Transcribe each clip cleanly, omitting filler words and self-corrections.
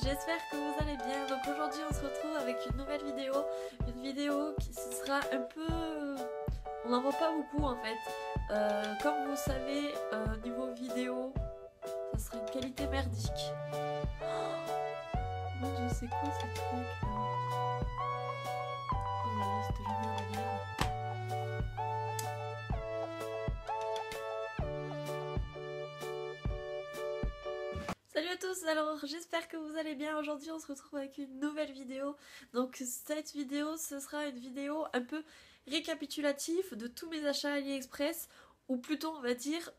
j'espère que vous allez bien. Donc aujourd'hui on se retrouve avec une nouvelle vidéo. Une vidéo qui ce sera un peu... On n'en voit pas beaucoup en fait. Comme vous savez, niveau vidéo, ça sera une qualité merdique. Oh, mon Dieu, c'est quoi ce truc là? Oh là là, c'était jamais la merde. Salut à tous, alors j'espère que vous allez bien. Aujourd'hui on se retrouve avec une nouvelle vidéo. Donc cette vidéo ce sera une vidéo un peu récapitulative de tous mes achats AliExpress, ou plutôt on va dire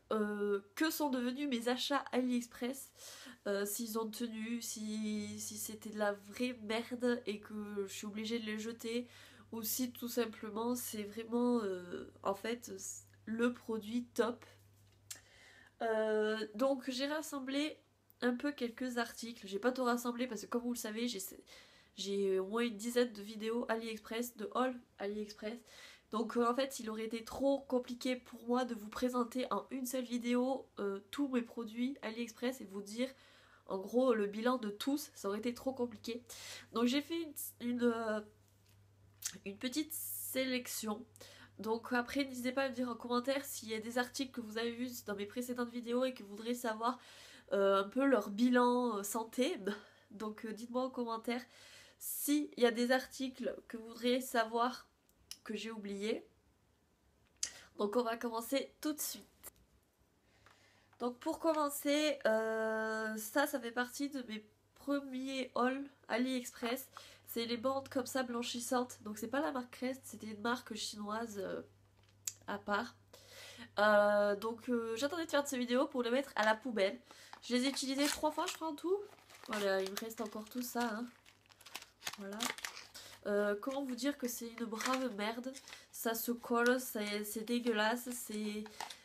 que sont devenus mes achats AliExpress, s'ils ont tenu, si c'était de la vraie merde et que je suis obligée de les jeter, ou si tout simplement c'est vraiment en fait le produit top. Donc j'ai rassemblé un peu quelques articles. J'ai pas tout rassemblé parce que comme vous le savez, j'ai au moins une dizaine de vidéos AliExpress, de haul AliExpress. Donc en fait, il aurait été trop compliqué pour moi de vous présenter en une seule vidéo tous mes produits AliExpress et vous dire en gros le bilan de tous. Ça aurait été trop compliqué. Donc j'ai fait une petite sélection. Donc après, n'hésitez pas à me dire en commentaire s'il y a des articles que vous avez vus dans mes précédentes vidéos et que vous voudrez savoir un peu leur bilan santé. Donc dites-moi en commentaire s'il y a des articles que vous voudriez savoir que j'ai oublié. Donc on va commencer tout de suite. Donc pour commencer, ça fait partie de mes premiers hauls AliExpress. C'est les bandes comme ça blanchissantes. Donc c'est pas la marque Crest, c'était une marque chinoise à part. Donc j'attendais de faire de ces vidéos pour les mettre à la poubelle. Je les ai utilisés 3 fois je crois en tout. Voilà, il me reste encore tout ça. Hein. Voilà. Comment vous dire que c'est une brave merde. Ça se colle, c'est dégueulasse,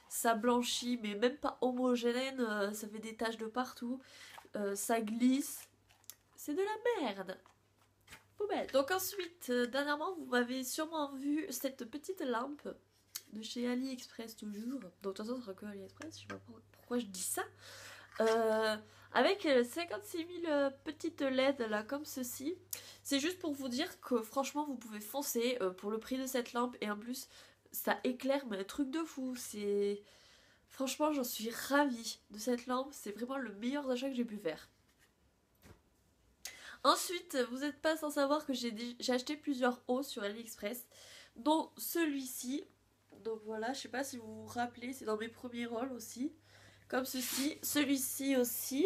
ça blanchit mais même pas homogène, ça fait des taches de partout. Ça glisse. C'est de la merde. Poubelle. Donc ensuite, dernièrement vous m'avez sûrement vu cette petite lampe de chez AliExpress toujours. Donc de toute façon ce sera que AliExpress, je sais pas pourquoi je dis ça. Avec 56 000 petites LED là comme ceci. C'est juste pour vous dire que franchement vous pouvez foncer pour le prix de cette lampe. Et en plus ça éclaire mais un truc de fou. C'est... Franchement j'en suis ravie de cette lampe. C'est vraiment le meilleur achat que j'ai pu faire. Ensuite vous n'êtes pas sans savoir que j'ai acheté plusieurs hauts sur AliExpress, dont celui-ci. Donc voilà, je sais pas si vous vous rappelez, c'est dans mes premiers hauls aussi. Comme ceci, celui-ci aussi.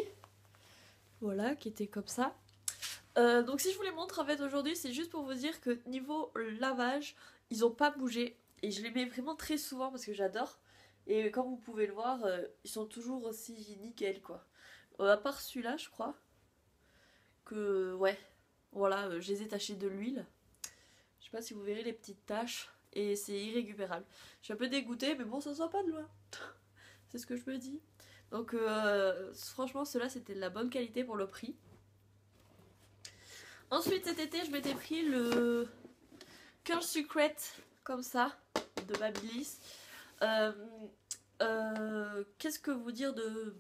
Voilà, qui était comme ça. Donc si je vous les montre en fait aujourd'hui, c'est juste pour vous dire que niveau lavage, ils ont pas bougé. Et je les mets vraiment très souvent parce que j'adore. Et comme vous pouvez le voir, ils sont toujours aussi nickel quoi. À part celui-là je crois. Que ouais, voilà, je les ai tachés de l'huile. Je sais pas si vous verrez les petites taches. Et c'est irrécupérable. Je suis un peu dégoûtée, mais bon, ça sort pas de loin. C'est ce que je me dis. Donc, franchement, ceux-là, c'était de la bonne qualité pour le prix. Ensuite, cet été, je m'étais pris le Curl Secret, comme ça, de Babyliss. Qu'est-ce que vous dire de...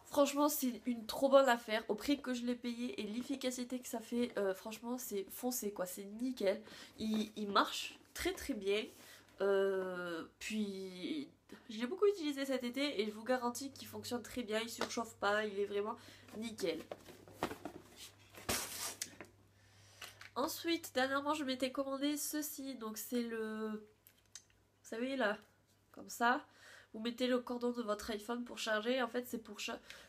Franchement, c'est une trop bonne affaire. Au prix que je l'ai payé et l'efficacité que ça fait, franchement, c'est foncé, quoi. C'est nickel. Il marche très très bien. Puis je l'ai beaucoup utilisé cet été et je vous garantis qu'il fonctionne très bien, il surchauffe pas, il est vraiment nickel. Ensuite, dernièrement je m'étais commandé ceci, donc c'est le... Vous savez là, comme ça, vous mettez le cordon de votre iPhone pour charger, en fait c'est pour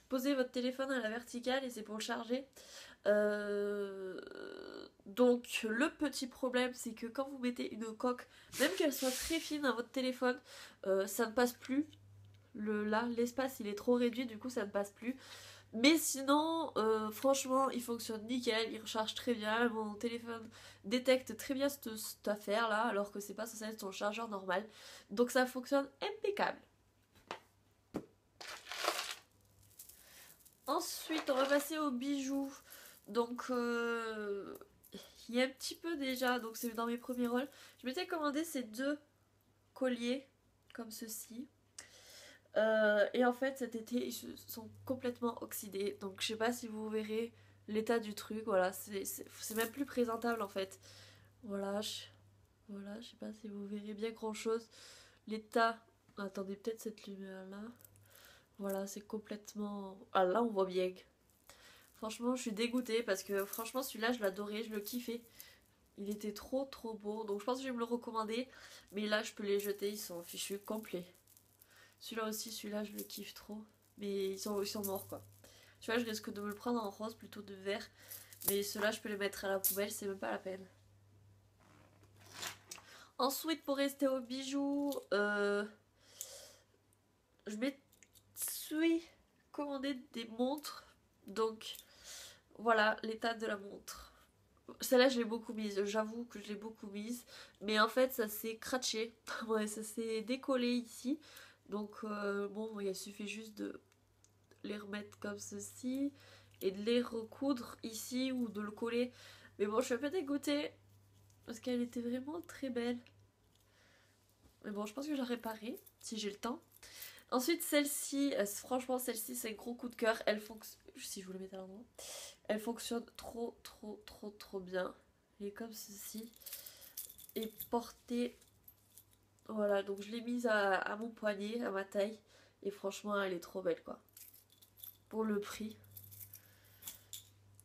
poser votre téléphone à la verticale et c'est pour le charger. Donc le petit problème c'est que quand vous mettez une coque, même qu'elle soit très fine à votre téléphone, ça ne passe plus. L'espace il est trop réduit, du coup ça ne passe plus. Mais sinon franchement il fonctionne nickel, il recharge très bien. Mon téléphone détecte très bien cette affaire là, alors que c'est pas censé être son chargeur normal. Donc ça fonctionne impeccable. Ensuite on va passer aux bijoux. Donc il y a un petit peu déjà, donc c'est dans mes premiers rôles. Je m'étais commandé ces deux colliers comme ceci. Et en fait cet été ils se sont complètement oxydés. Donc je sais pas si vous verrez l'état du truc. Voilà, c'est même plus présentable en fait. Voilà, voilà, je sais pas si vous verrez bien grand chose. L'état, attendez peut-être cette lumière là. Voilà, c'est complètement... Ah là on voit bien. Franchement je suis dégoûtée parce que franchement celui-là je l'adorais, je le kiffais. Il était trop trop beau, donc je pense que je vais me le recommander. Mais là je peux les jeter, ils sont fichus complets. Celui-là aussi, celui-là je le kiffe trop. Mais ils sont morts quoi. Tu vois, je risque de me le prendre en rose plutôt de vert. Mais ceux-là je peux les mettre à la poubelle, c'est même pas la peine. Ensuite pour rester aux bijoux, je suis commandé des montres. Donc voilà l'état de la montre. Celle-là je l'ai beaucoup mise, j'avoue que je l'ai beaucoup mise. Mais en fait ça s'est cratché, ouais, ça s'est décollé ici. Donc bon, il suffit juste de les remettre comme ceci et de les recoudre ici ou de le coller. Mais bon, je suis un peu dégoûtée parce qu'elle était vraiment très belle. Mais bon, je pense que je la réparerai si j'ai le temps. Ensuite, celle-ci, franchement, celle-ci, c'est un gros coup de cœur. Elle fonctionne, si je vous le mets à l'endroit, elle fonctionne trop, trop, trop, trop bien. Elle est comme ceci. Et portée, voilà, donc je l'ai mise à mon poignet, à ma taille. Et franchement, elle est trop belle, quoi. Pour le prix.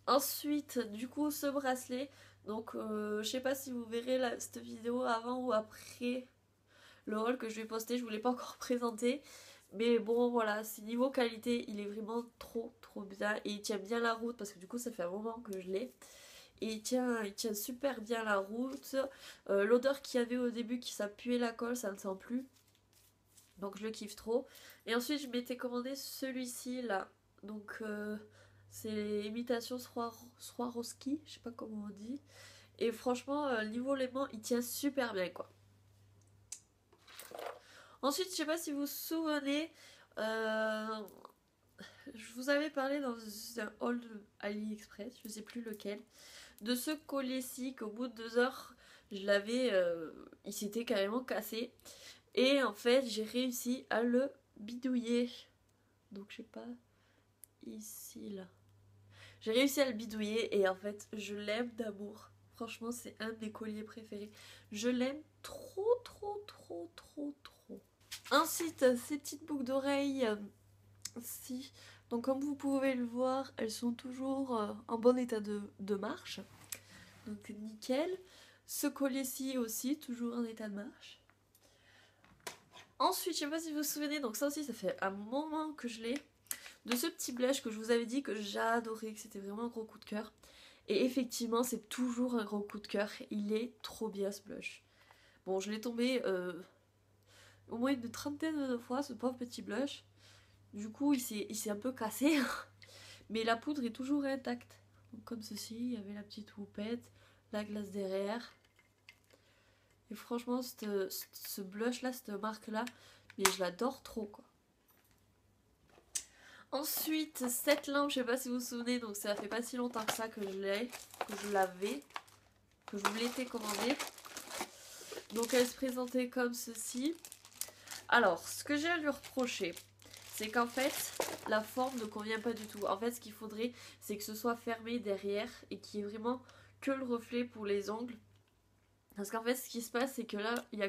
Ensuite, du coup, ce bracelet. Donc, je sais pas si vous verrez cette vidéo avant ou après le haul que je vais poster. Je ne vous l'ai pas encore présenté. Mais bon, voilà, c'est niveau qualité, il est vraiment trop, trop bien. Et il tient bien la route parce que du coup, ça fait un moment que je l'ai. Et il tient super bien la route. L'odeur qu'il y avait au début qui ça puait la colle, ça ne sent plus. Donc, je le kiffe trop. Et ensuite, je m'étais commandé celui-ci là. Donc, c'est imitation Swarovski, je sais pas comment on dit. Et franchement, niveau l'aimant, il tient super bien quoi. Ensuite, je sais pas si vous vous souvenez, je vous avais parlé dans un haul AliExpress, je sais plus lequel, de ce collier-ci qu'au bout de 2 heures, je l'avais, il s'était carrément cassé. Et en fait, j'ai réussi à le bidouiller. Donc, je sais pas, ici, là. J'ai réussi à le bidouiller et en fait, je l'aime d'amour. Franchement, c'est un de mes colliers préférés. Je l'aime trop, trop, trop, trop, trop. Ensuite, ces petites boucles d'oreilles, si. Donc, comme vous pouvez le voir, elles sont toujours en bon état de marche. Donc, nickel. Ce collier-ci aussi, toujours en état de marche. Ensuite, je sais pas si vous vous souvenez, donc ça aussi, ça fait un moment que je l'ai. De ce petit blush que je vous avais dit que j'adorais, que c'était vraiment un gros coup de cœur. Et effectivement, c'est toujours un gros coup de cœur. Il est trop bien ce blush. Bon, je l'ai tombé au moins une trentaine de fois, ce pauvre petit blush. Du coup, il s'est un peu cassé. Mais la poudre est toujours intacte. Donc, comme ceci, il y avait la petite houppette, la glace derrière. Et franchement, ce blush-là, cette marque-là, mais je l'adore trop, quoi. Ensuite, cette lampe, je sais pas si vous vous souvenez, donc ça fait pas si longtemps que ça que je l'avais, que je vous l'étais commandée. Donc elle se présentait comme ceci. Alors, ce que j'ai à lui reprocher, c'est qu'en fait, la forme ne convient pas du tout. En fait, ce qu'il faudrait, c'est que ce soit fermé derrière et qu'il y ait vraiment que le reflet pour les ongles. Parce qu'en fait, ce qui se passe, c'est que là, il n'y a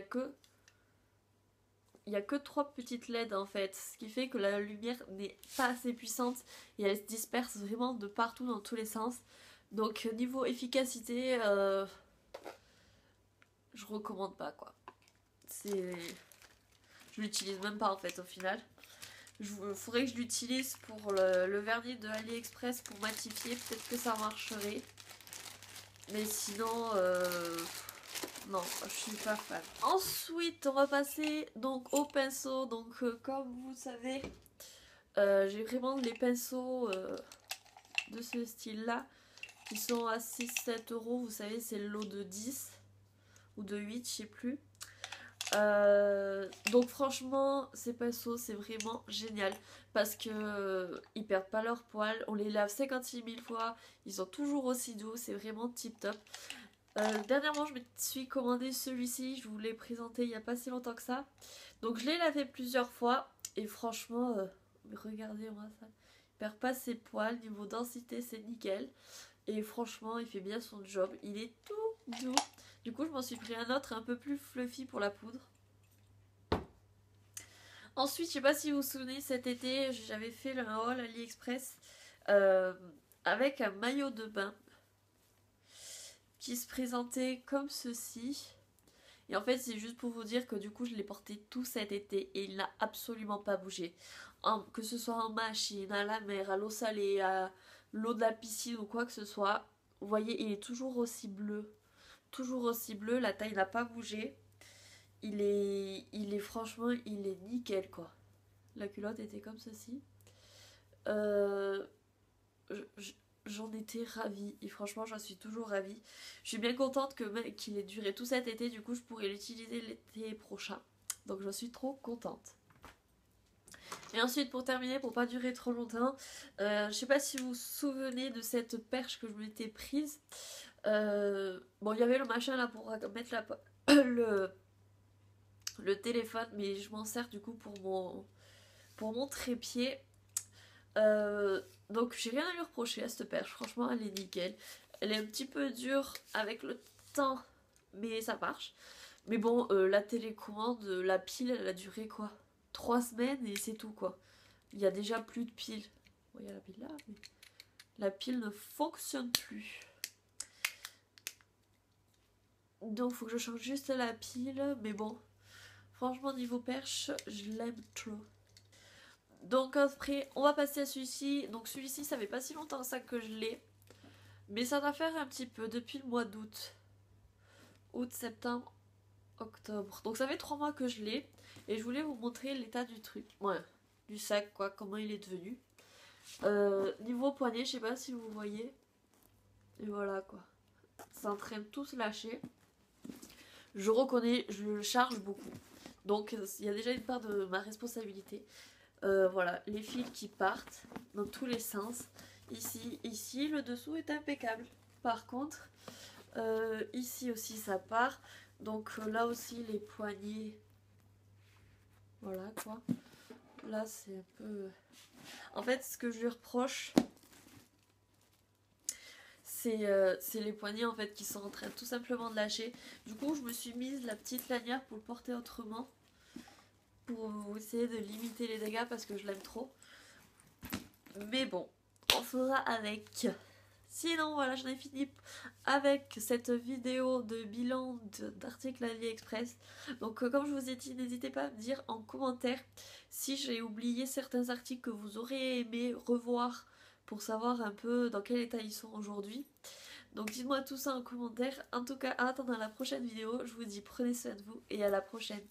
que 3 petites LED en fait, ce qui fait que la lumière n'est pas assez puissante et elle se disperse vraiment de partout dans tous les sens. Donc niveau efficacité, je recommande pas quoi. Je l'utilise même pas en fait au final. Il faudrait que je l'utilise pour le vernis de AliExpress pour matifier, peut-être que ça marcherait. Mais sinon, non, je suis pas fan. Ensuite, on va passer donc au pinceau. Donc, comme vous savez, j'ai vraiment les pinceaux de ce style-là qui sont à 6-7 euros. Vous savez, c'est le lot de 10 ou de 8, je sais plus. Donc franchement, ces pinceaux, c'est vraiment génial parce que ils perdent pas leur poil. On les lave 56 000 fois. Ils sont toujours aussi doux. C'est vraiment tip top. Dernièrement, je me suis commandé celui-ci. Je vous l'ai présenté il n'y a pas si longtemps que ça. Donc, je l'ai lavé plusieurs fois. Et franchement, regardez-moi ça. Il perd pas ses poils, niveau densité c'est nickel. Et franchement il fait bien son job, il est tout doux. Du coup je m'en suis pris un autre un peu plus fluffy pour la poudre. Ensuite je sais pas si vous vous souvenez, cet été j'avais fait un haul AliExpress avec un maillot de bain qui se présentait comme ceci. Et en fait c'est juste pour vous dire que du coup je l'ai porté tout cet été et il n'a absolument pas bougé. Que ce soit en machine, à la mer, à l'eau salée, à l'eau de la piscine ou quoi que ce soit. Vous voyez il est toujours aussi bleu. Toujours aussi bleu, la taille n'a pas bougé. Il est franchement, il est nickel quoi. La culotte était comme ceci. Euh, J'en étais ravie et franchement j'en suis toujours ravie. Je suis bien contente qu'il ait duré tout cet été, du coup je pourrais l'utiliser l'été prochain. Donc j'en suis trop contente. Et ensuite pour terminer, pour pas durer trop longtemps, je sais pas si vous vous souvenez de cette perche que je m'étais prise. Bon il y avait le machin là pour mettre le téléphone, mais je m'en sers du coup pour mon trépied. Donc j'ai rien à lui reprocher à cette perche, franchement elle est nickel. Elle est un petit peu dure avec le temps, mais ça marche. Mais bon, la télécommande, la pile, elle a duré quoi 3 semaines et c'est tout quoi. Il y a déjà plus de pile. Bon, il y a la pile là, mais la pile ne fonctionne plus. Donc faut que je change juste la pile, mais bon, franchement niveau perche, je l'aime trop. Donc après, on va passer à celui-ci. Donc celui-ci, ça fait pas si longtemps ça que je l'ai. Mais ça doit faire un petit peu depuis le mois d'août. Août, septembre, octobre. Donc ça fait 3 mois que je l'ai. Et je voulais vous montrer l'état du truc. Ouais, du sac quoi, comment il est devenu. Niveau poignet, je sais pas si vous voyez. Et voilà quoi. Ça entraîne tout se lâcher. Je reconnais, je le charge beaucoup. Donc il y a déjà une part de ma responsabilité. Voilà, les fils qui partent dans tous les sens. Ici, le dessous est impeccable. Par contre, ici aussi ça part. Donc là aussi les poignets. Voilà quoi. Là c'est un peu... En fait ce que je lui reproche, c'est les poignets en fait qui sont en train tout simplement de lâcher. Du coup je me suis mise la petite lanière pour le porter autrement. Pour essayer de limiter les dégâts parce que je l'aime trop. Mais bon, on fera avec. Sinon voilà, j'en ai fini avec cette vidéo de bilan d'articles AliExpress. Donc comme je vous ai dit, n'hésitez pas à me dire en commentaire si j'ai oublié certains articles que vous auriez aimé revoir pour savoir un peu dans quel état ils sont aujourd'hui. Donc dites-moi tout ça en commentaire. En tout cas, en attendant la prochaine vidéo, je vous dis prenez soin de vous et à la prochaine.